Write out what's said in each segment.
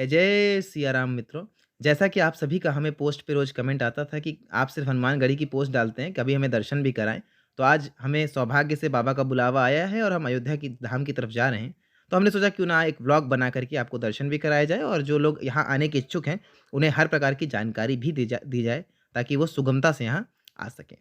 जय सिया राम मित्रों। जैसा कि आप सभी का हमें पोस्ट पे रोज़ कमेंट आता था कि आप सिर्फ़ हनुमानगढ़ी की पोस्ट डालते हैं, कभी हमें दर्शन भी कराएँ। तो आज हमें सौभाग्य से बाबा का बुलावा आया है और हम अयोध्या की धाम की तरफ जा रहे हैं। तो हमने सोचा क्यों ना एक व्लॉग बना कर के आपको दर्शन भी कराया जाए और जो लोग यहाँ आने के इच्छुक हैं, उन्हें हर प्रकार की जानकारी भी दी जाए ताकि वो सुगमता से यहाँ आ सकें।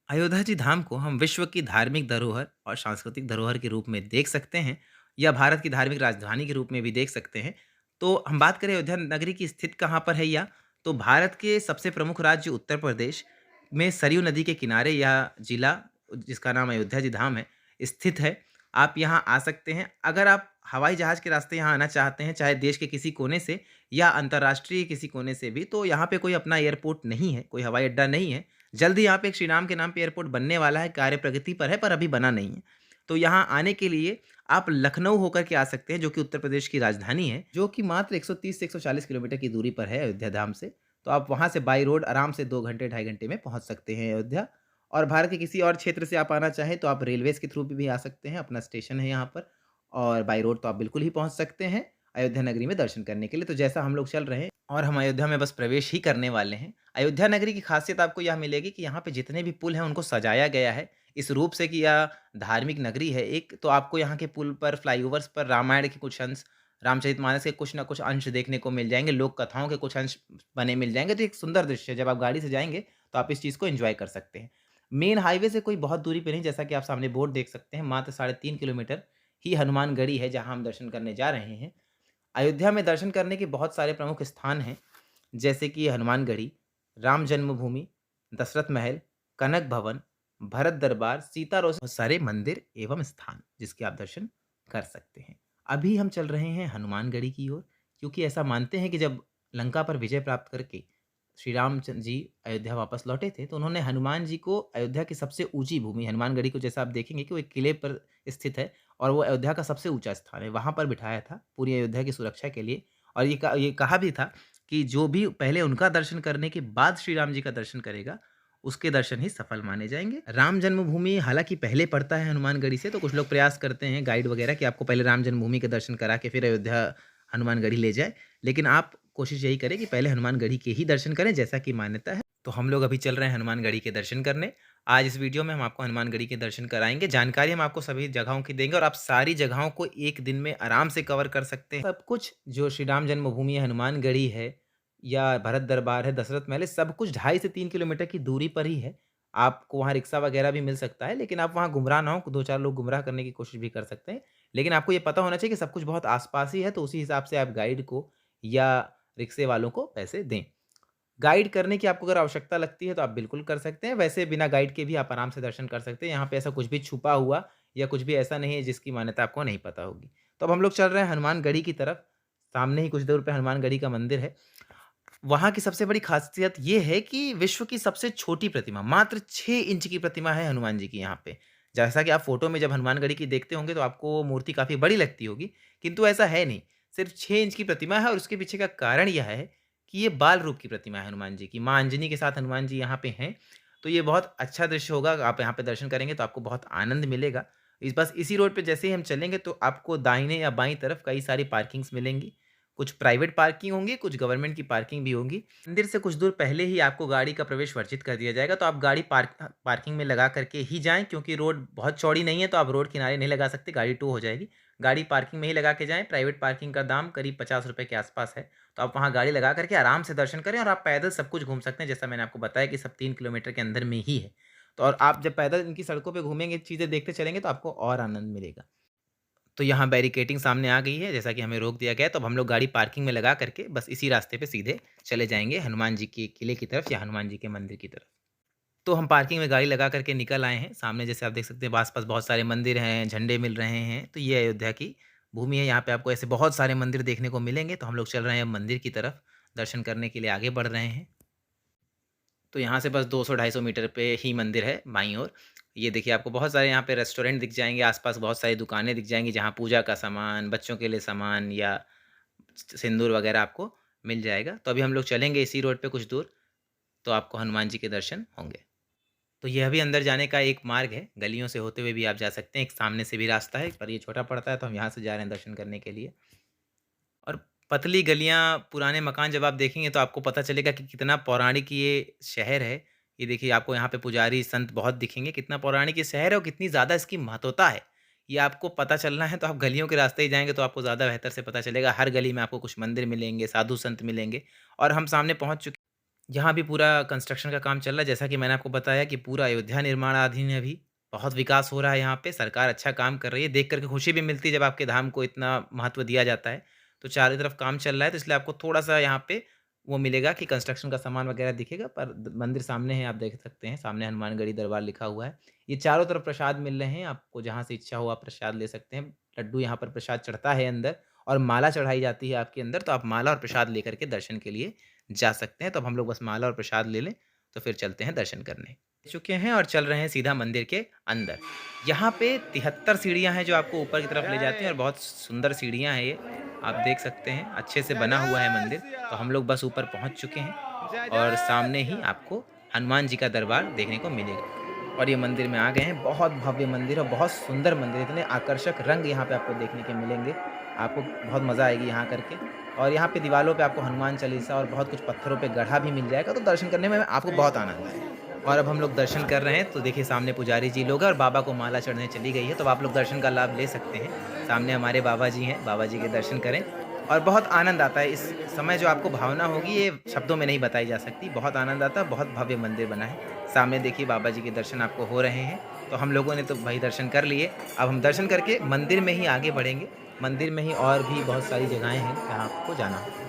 अयोध्या जी धाम को हम विश्व की धार्मिक धरोहर और सांस्कृतिक धरोहर के रूप में देख सकते हैं या भारत की धार्मिक राजधानी के रूप में भी देख सकते हैं। तो हम बात करें अयोध्या नगरी की स्थित कहाँ पर है या तो भारत के सबसे प्रमुख राज्य उत्तर प्रदेश में सरयू नदी के किनारे यह जिला जिसका नाम अयोध्या जी धाम है स्थित है। आप यहाँ आ सकते हैं अगर आप हवाई जहाज के रास्ते यहाँ आना चाहते हैं चाहे देश के किसी कोने से या अंतर्राष्ट्रीय किसी कोने से भी तो यहाँ पे कोई अपना एयरपोर्ट नहीं है, कोई हवाई अड्डा नहीं है। जल्द ही यहाँ पे एक श्री राम के नाम पे एयरपोर्ट बनने वाला है, कार्य प्रगति पर है पर अभी बना नहीं है। तो यहाँ आने के लिए आप लखनऊ होकर के आ सकते हैं जो कि उत्तर प्रदेश की राजधानी है, जो कि मात्र 130 से 140 किलोमीटर की दूरी पर है अयोध्या धाम से। तो आप वहाँ से बाय रोड आराम से 2 घंटे, ढाई घंटे में पहुँच सकते हैं अयोध्या। और भारत के किसी और क्षेत्र से आप आना चाहें तो आप रेलवेज़ के थ्रू भी आ सकते हैं, अपना स्टेशन है यहाँ पर और बाय रोड तो आप बिल्कुल ही पहुँच सकते हैं अयोध्या नगरी में दर्शन करने के लिए। तो जैसा हम लोग चल रहे हैं और हम अयोध्या में बस प्रवेश ही करने वाले हैं। अयोध्या नगरी की खासियत आपको यह मिलेगी कि यहाँ पे जितने भी पुल हैं उनको सजाया गया है इस रूप से कि यह धार्मिक नगरी है एक। तो आपको यहाँ के पुल पर, फ्लाईओवर्स पर रामायण के कुछ अंश, रामचरितमानस के कुछ न कुछ अंश देखने को मिल जाएँगे, लोक कथाओं के कुछ अंश बने मिल जाएँगे। तो एक सुंदर दृश्य है, जब आप गाड़ी से जाएँगे तो आप इस चीज़ को एन्जॉय कर सकते हैं। मेन हाईवे से कोई बहुत दूरी पे नहीं, जैसा कि आप सामने बोर्ड देख सकते हैं, मात्र 3.5 किलोमीटर ही हनुमानगढ़ी है जहाँ हम दर्शन करने जा रहे हैं। अयोध्या में दर्शन करने के बहुत सारे प्रमुख स्थान हैं, जैसे कि हनुमानगढ़ी, राम जन्मभूमि, दशरथ महल, कनक भवन, भरत दरबार, सीता रोड, बहुत सारे मंदिर एवं स्थान जिसके आप दर्शन कर सकते हैं। अभी हम चल रहे हैं हनुमानगढ़ी की ओर, क्योंकि ऐसा मानते हैं कि जब लंका पर विजय प्राप्त करके श्री रामचंद्र जी अयोध्या वापस लौटे थे, तो उन्होंने हनुमान जी को अयोध्या की सबसे ऊँची भूमि हनुमानगढ़ी को, जैसा आप देखेंगे कि वो एक किले पर स्थित है और वो अयोध्या का सबसे ऊँचा स्थान है, वहाँ पर बिठाया था पूरी अयोध्या की सुरक्षा के लिए। और ये कहा भी था कि जो भी पहले उनका दर्शन करने के बाद श्री राम जी का दर्शन करेगा, उसके दर्शन ही सफल माने जाएँगे। राम जन्मभूमि हालाँकि पहले पड़ता है हनुमानगढ़ी से, तो कुछ लोग प्रयास करते हैं गाइड वगैरह कि आपको पहले राम जन्मभूमि के दर्शन करा के फिर अयोध्या हनुमानगढ़ी ले जाए। लेकिन आप कोशिश यही करें कि पहले हनुमानगढ़ी के ही दर्शन करें, जैसा कि मान्यता है। तो हम लोग अभी चल रहे हैं हनुमानगढ़ी के दर्शन करने। आज इस वीडियो में हम आपको हनुमानगढ़ी के दर्शन कराएँगे, जानकारी हम आपको सभी जगहों की देंगे और आप सारी जगहों को 1 दिन में आराम से कवर कर सकते हैं। सब कुछ जो श्री राम जन्मभूमि है, हनुमानगढ़ी है या भरत दरबार है, दशरथ महल है, सब कुछ 2.5 से 3 किलोमीटर की दूरी पर ही है। आपको वहाँ रिक्शा वगैरह भी मिल सकता है, लेकिन आप वहाँ गुमराह ना हो, 2-4 लोग गुमराह करने की कोशिश भी कर सकते हैं। लेकिन आपको ये पता होना चाहिए कि सब कुछ बहुत आस-पास ही है, तो उसी हिसाब से आप गाइड को या रिक्शे वालों को पैसे दें। गाइड करने की आपको अगर आवश्यकता लगती है तो आप बिल्कुल कर सकते हैं, वैसे बिना गाइड के भी आप आराम से दर्शन कर सकते हैं। यहाँ पे ऐसा कुछ भी छुपा हुआ या कुछ भी ऐसा नहीं है जिसकी मान्यता आपको नहीं पता होगी। तो अब हम लोग चल रहे हैं हनुमानगढ़ी की तरफ, सामने ही कुछ दूर पे हनुमानगढ़ी का मंदिर है। वहाँ की सबसे बड़ी ख़ासियत ये है कि विश्व की सबसे छोटी प्रतिमा, मात्र 6 इंच की प्रतिमा है हनुमान जी की यहाँ पे। जैसा कि आप फ़ोटो में जब हनुमानगढ़ी की देखते होंगे तो आपको वो मूर्ति काफ़ी बड़ी लगती होगी, किंतु ऐसा है नहीं। सिर्फ़ 6 इंच की प्रतिमा है और उसके पीछे का कारण यह है कि ये बाल रूप की प्रतिमा है हनुमान जी की। माँ अंजनी के साथ हनुमान जी यहाँ पे हैं, तो ये बहुत अच्छा दृश्य होगा। आप यहाँ पे दर्शन करेंगे तो आपको बहुत आनंद मिलेगा। बस इसी रोड पे जैसे ही हम चलेंगे तो आपको दाहिने या बाईं तरफ कई सारी पार्किंग्स मिलेंगी। कुछ प्राइवेट पार्किंग होंगी, कुछ गवर्नमेंट की पार्किंग भी होंगी। मंदिर से कुछ दूर पहले ही आपको गाड़ी का प्रवेश वर्जित कर दिया जाएगा, तो आप गाड़ी पार्किंग में लगा करके ही जाएँ, क्योंकि रोड बहुत चौड़ी नहीं है, तो आप रोड किनारे नहीं लगा सकते, गाड़ी टो हो जाएगी। गाड़ी पार्किंग में ही लगा के जाएँ, प्राइवेट पार्किंग का दाम करीब ₹50 के आसपास है। तो आप वहाँ गाड़ी लगा करके आराम से दर्शन करें और आप पैदल सब कुछ घूम सकते हैं, जैसा मैंने आपको बताया कि सब 3 किलोमीटर के अंदर में ही है। तो और आप जब पैदल इनकी सड़कों पे घूमेंगे, चीज़ें देखते चलेंगे तो आपको और आनंद मिलेगा। तो यहाँ बैरिकेडिंग सामने आ गई है, जैसा कि हमें रोक दिया गया है, तो अब हम लोग गाड़ी पार्किंग में लगा करके बस इसी रास्ते पे सीधे चले जाएँगे हनुमान जी के किले की तरफ या हनुमान जी के मंदिर की तरफ। तो हम पार्किंग में गाड़ी लगा करके निकल आए हैं। सामने जैसे आप देख सकते हैं आस-पास बहुत सारे मंदिर हैं, झंडे मिल रहे हैं, तो ये अयोध्या की भूमि है। यहाँ पे आपको ऐसे बहुत सारे मंदिर देखने को मिलेंगे, तो हम लोग चल रहे हैं अब मंदिर की तरफ, दर्शन करने के लिए आगे बढ़ रहे हैं। तो यहाँ से बस 200-250 मीटर पे ही मंदिर है बाईं ओर। ये देखिए आपको बहुत सारे यहाँ पे रेस्टोरेंट दिख जाएँगे, आस-पास बहुत सारी दुकानें दिख जाएँगी जहाँ पूजा का सामान, बच्चों के लिए सामान या सिंदूर वगैरह आपको मिल जाएगा। तो अभी हम लोग चलेंगे इसी रोड पे कुछ दूर, तो आपको हनुमान जी के दर्शन होंगे। तो यह भी अंदर जाने का एक मार्ग है, गलियों से होते हुए भी आप जा सकते हैं, एक सामने से भी रास्ता है, पर ये छोटा पड़ता है तो हम यहाँ से जा रहे हैं दर्शन करने के लिए। और पतली गलियाँ, पुराने मकान जब आप देखेंगे तो आपको पता चलेगा कि कितना पौराणिक ये शहर है। ये देखिए आपको यहाँ पे पुजारी, संत बहुत दिखेंगे, कितना पौराणिक ये शहर है और कितनी ज़्यादा इसकी महत्वता है। ये आपको पता चलना है तो आप गलियों के रास्ते ही जाएँगे तो आपको ज़्यादा बेहतर से पता चलेगा। हर गली में आपको कुछ मंदिर मिलेंगे, साधु संत मिलेंगे और हम सामने पहुँच चुके। यहाँ भी पूरा कंस्ट्रक्शन का काम चल रहा है, जैसा कि मैंने आपको बताया कि पूरा अयोध्या निर्माणाधीन है अभी। बहुत विकास हो रहा है यहाँ पे, सरकार अच्छा काम कर रही है, देख कर के खुशी भी मिलती है जब आपके धाम को इतना महत्व दिया जाता है। तो चारों तरफ काम चल रहा है, तो इसलिए आपको थोड़ा-सा यहाँ पे वो मिलेगा कि कंस्ट्रक्शन का सामान वगैरह दिखेगा, पर द मंदिर सामने है, आप देख सकते हैं, सामने हनुमानगढ़ी दरबार लिखा हुआ है। ये चारों तरफ प्रसाद मिल रहे हैं, आपको जहाँ से इच्छा हो आप प्रसाद ले सकते हैं। लड्डू यहाँ पर प्रसाद चढ़ता है अंदर और माला चढ़ाई जाती है आपके अंदर, तो आप माला और प्रसाद लेकर के दर्शन के लिए जा सकते हैं। तो अब हम लोग बस माला और प्रसाद ले लें, तो फिर चलते हैं दर्शन करने। चुके हैं और चल रहे हैं सीधा मंदिर के अंदर। यहाँ पे 73 सीढ़ियाँ हैं जो आपको ऊपर की तरफ ले जाती हैं और बहुत सुंदर सीढ़ियाँ हैं ये। आप देख सकते हैं, अच्छे से बना हुआ है मंदिर। तो हम लोग बस ऊपर पहुँच चुके हैं और सामने ही आपको हनुमान जी का दरबार देखने को मिलेगा। और ये मंदिर में आ गए हैं, बहुत भव्य मंदिर और बहुत सुंदर मंदिर है, इतने आकर्षक रंग यहाँ पे आपको देखने के मिलेंगे। आपको बहुत मज़ा आएगी यहाँ करके। और यहाँ पे दीवालों पे आपको हनुमान चालीसा और बहुत कुछ पत्थरों पे गढ़ा भी मिल जाएगा, तो दर्शन करने में आपको बहुत आनंद आएगा। और अब हम लोग दर्शन कर रहे हैं, तो देखिए सामने पुजारी जी लोग हैं और बाबा को माला चढ़ने चली गई है, तो आप लोग दर्शन का लाभ ले सकते हैं। सामने हमारे बाबा जी हैं, बाबा जी के दर्शन करें और बहुत आनंद आता है। इस समय जो आपको भावना होगी, ये शब्दों में नहीं बताई जा सकती। बहुत आनंद आता है, बहुत भव्य मंदिर बना है। सामने देखिए बाबा जी के दर्शन आपको हो रहे हैं, तो हम लोगों ने तो भाई दर्शन कर लिए। अब हम दर्शन करके मंदिर में ही आगे बढ़ेंगे। मंदिर में ही और भी बहुत सारी जगहें हैं जहाँ आपको जाना होगा।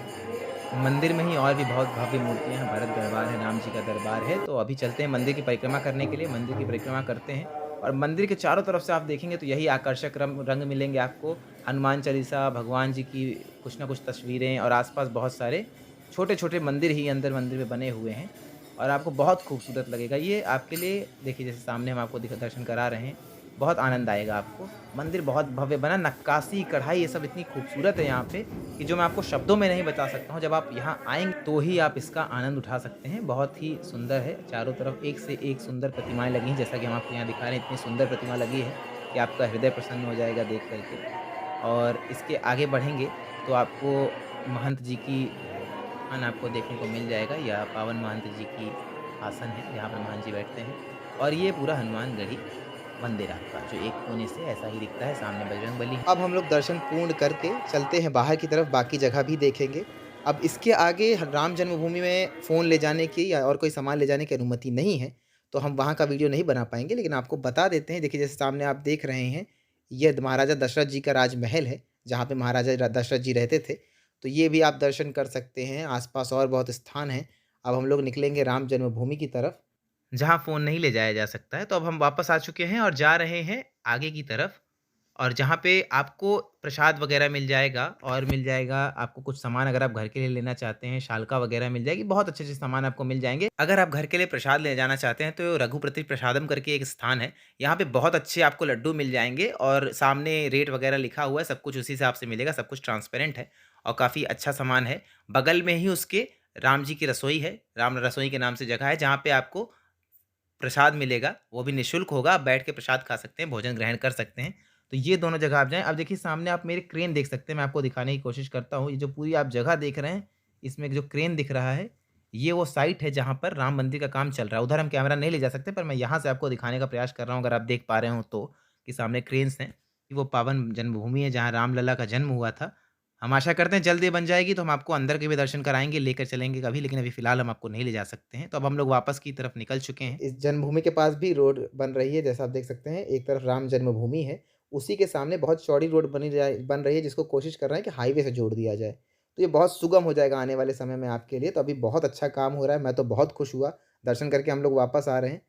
मंदिर में ही और भी बहुत भव्य मूर्तियाँ हैं, भरत दरबार है, राम जी का दरबार है, तो अभी चलते हैं मंदिर की परिक्रमा करने के लिए, मंदिर की परिक्रमा करते हैं और मंदिर के चारों तरफ से आप देखेंगे तो यही आकर्षक रंग रंग मिलेंगे आपको। हनुमान चालीसा, भगवान जी की कुछ न कुछ तस्वीरें और आस-पास बहुत सारे छोटे-छोटे मंदिर ही अंदर मंदिर में बने हुए हैं और आपको बहुत खूबसूरत लगेगा। ये आपके लिए देखिए जैसे सामने हम आपको दर्शन करा रहे हैं, बहुत आनंद आएगा आपको। मंदिर बहुत भव्य बना, नक्काशी, कढ़ाई ये सब इतनी खूबसूरत है यहाँ पे कि जो मैं आपको शब्दों में नहीं बता सकता हूँ। जब आप यहाँ आएँगे तो ही आप इसका आनंद उठा सकते हैं। बहुत ही सुंदर है, चारों तरफ एक से एक सुंदर प्रतिमाएँ लगी हैं, जैसा कि हम आपको यहाँ दिखा रहे हैं, इतनी सुंदर प्रतिमा लगी है कि आपका हृदय प्रसन्न हो जाएगा देख कर के। और इसके आगे बढ़ेंगे तो आपको महंत जी की स्थान आपको देखने को मिल जाएगा। यह पावन महंत जी की आसन है, जहाँ पर महंत जी बैठते हैं और ये पूरा हनुमानगढ़ी मंदिर आपका जो एक कोने से ऐसा ही दिखता है, सामने बजरंगबली है। अब हम लोग दर्शन पूर्ण करके चलते हैं बाहर की तरफ, बाकी जगह भी देखेंगे। अब इसके आगे राम जन्मभूमि में फ़ोन ले जाने की या और कोई सामान ले जाने की अनुमति नहीं है, तो हम वहाँ का वीडियो नहीं बना पाएँगे, लेकिन आपको बता देते हैं। देखिए, जैसे सामने आप देख रहे हैं, ये महाराजा दशरथ जी का राजमहल है, जहाँ पे महाराजा दशरथ जी रहते थे। तो ये भी आप दर्शन कर सकते हैं, आस-पास और बहुत स्थान हैं। अब हम लोग निकलेंगे राम जन्मभूमि की तरफ। जहाँ फ़ोन नहीं ले जाया जा सकता है, तो अब हम वापस आ चुके हैं और जा रहे हैं आगे की तरफ और जहाँ पे आपको प्रसाद वग़ैरह मिल जाएगा और मिल जाएगा आपको कुछ सामान अगर आप घर के लिए लेना चाहते हैं, शालका वग़ैरह मिल जाएगी, बहुत अच्छे-अच्छे सामान आपको मिल जाएँगे। अगर आप घर के लिए प्रसाद ले जाना चाहते हैं, तो रघुपति प्रसादम करके एक स्थान है, यहाँ पे बहुत अच्छे आपको लड्डू मिल जाएँगे और सामने रेट वग़ैरह लिखा हुआ है, सब कुछ उसी हिसाब से मिलेगा, सब कुछ ट्रांसपेरेंट है और काफ़ी अच्छा सामान है। बगल में ही उसके राम जी की रसोई है, राम रसोई के नाम से जगह है, जहाँ पे आपको प्रसाद मिलेगा, वो भी निःशुल्क होगा, आप बैठ के प्रसाद खा सकते हैं, भोजन ग्रहण कर सकते हैं। तो ये दोनों जगह आप जाएँ। अब देखिए सामने आप मेरे क्रेन देख सकते हैं, मैं आपको दिखाने की कोशिश करता हूँ। ये जो पूरी आप जगह देख रहे हैं, इसमें जो क्रेन दिख रहा है, ये वो साइट है जहाँ पर राम मंदिर का काम चल रहा है। उधर हम कैमरा नहीं ले जा सकते, पर मैं यहाँ से आपको दिखाने का प्रयास कर रहा हूँ, अगर आप देख पा रहे हो तो, कि सामने क्रेन्स हैं। वो पावन जन्मभूमि है जहाँ रामलला का जन्म हुआ था। हम आशा करते हैं जल्द ये बन जाएगी तो हम आपको अंदर के भी दर्शन कराएँगे, लेकर चलेंगे कभी, लेकिन अभी फ़िलहाल हम आपको नहीं ले जा सकते हैं। तो अब हम लोग वापस की तरफ निकल चुके हैं। इस जन्मभूमि के पास भी रोड बन रही है, जैसा आप देख सकते हैं। एक तरफ राम जन्मभूमि है, उसी के सामने बहुत चौड़ी रोड बन रही है, जिसको कोशिश कर रहे हैं कि हाईवे से जोड़ दिया जाए। तो ये बहुत सुगम हो जाएगा आने वाले समय में आपके लिए। तो अभी बहुत अच्छा काम हो रहा है, मैं तो बहुत खुश हुआ। दर्शन करके हम लोग वापस आ रहे हैं,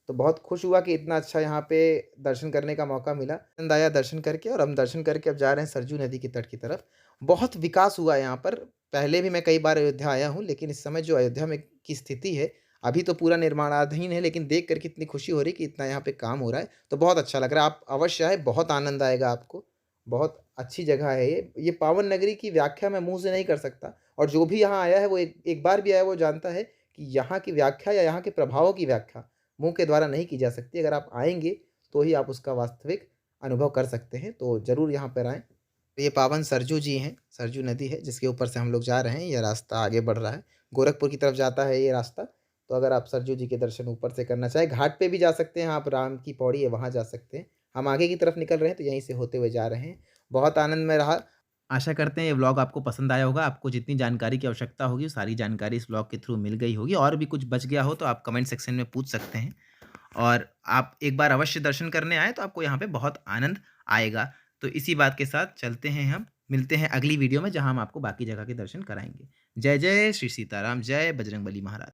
तो बहुत खुश हुआ कि इतना अच्छा यहाँ पे दर्शन करने का मौका मिला। आनंद आया दर्शन करके और हम दर्शन करके अब जा रहे हैं सरजू नदी के तट की तरफ। बहुत विकास हुआ है यहाँ पर। पहले भी मैं कई बार अयोध्या आया हूँ, लेकिन इस समय जो अयोध्या में की स्थिति है, अभी तो पूरा निर्माणाधीन है, लेकिन देख कर के इतनी खुशी हो रही है कि इतना यहाँ पे काम हो रहा है, तो बहुत अच्छा लग रहा है। आप अवश्य आएँ, बहुत आनंद आएगा आपको। बहुत अच्छी जगह है ये। ये पावन नगरी की व्याख्या मैं मुँह से नहीं कर सकता और जो भी यहाँ आया है, वो एक एक बार भी आया है, वो जानता है कि यहाँ की व्याख्या या यहाँ के प्रभावों की व्याख्या मुँह के द्वारा नहीं की जा सकती। अगर आप आएँगे, तो ही आप उसका वास्तविक अनुभव कर सकते हैं, तो ज़रूर यहाँ पर आएँ। ये पावन सरजू जी हैं, सरजू नदी है जिसके ऊपर से हम लोग जा रहे हैं, ये रास्ता आगे बढ़ रहा है। गोरखपुर की तरफ जाता है ये रास्ता, तो अगर आप सरजू जी के दर्शन ऊपर से करना चाहें, घाट पे भी जा सकते हैं आप, राम की पौड़ी है वहाँ जा सकते हैं। हम आगे की तरफ निकल रहे हैं तो यहीं से होते हुए जा रहे हैं। बहुत आनंद में रहा। आशा करते हैं ये व्लॉग आपको पसंद आया होगा, आपको जितनी जानकारी की आवश्यकता होगी, वो सारी जानकारी इस व्लॉग के थ्रू मिल गई होगी और भी कुछ बच गया हो तो आप कमेंट सेक्शन में पूछ सकते हैं। और आप एक बार अवश्य दर्शन करने आएँ तो आपको यहाँ पे बहुत आनंद आएगा। तो इसी बात के साथ चलते हैं हम, मिलते हैं अगली वीडियो में जहाँ हम आपको बाकी जगह के दर्शन कराएँगे। जय जय श्री सीताराम, जय बजरंगबली महाराज।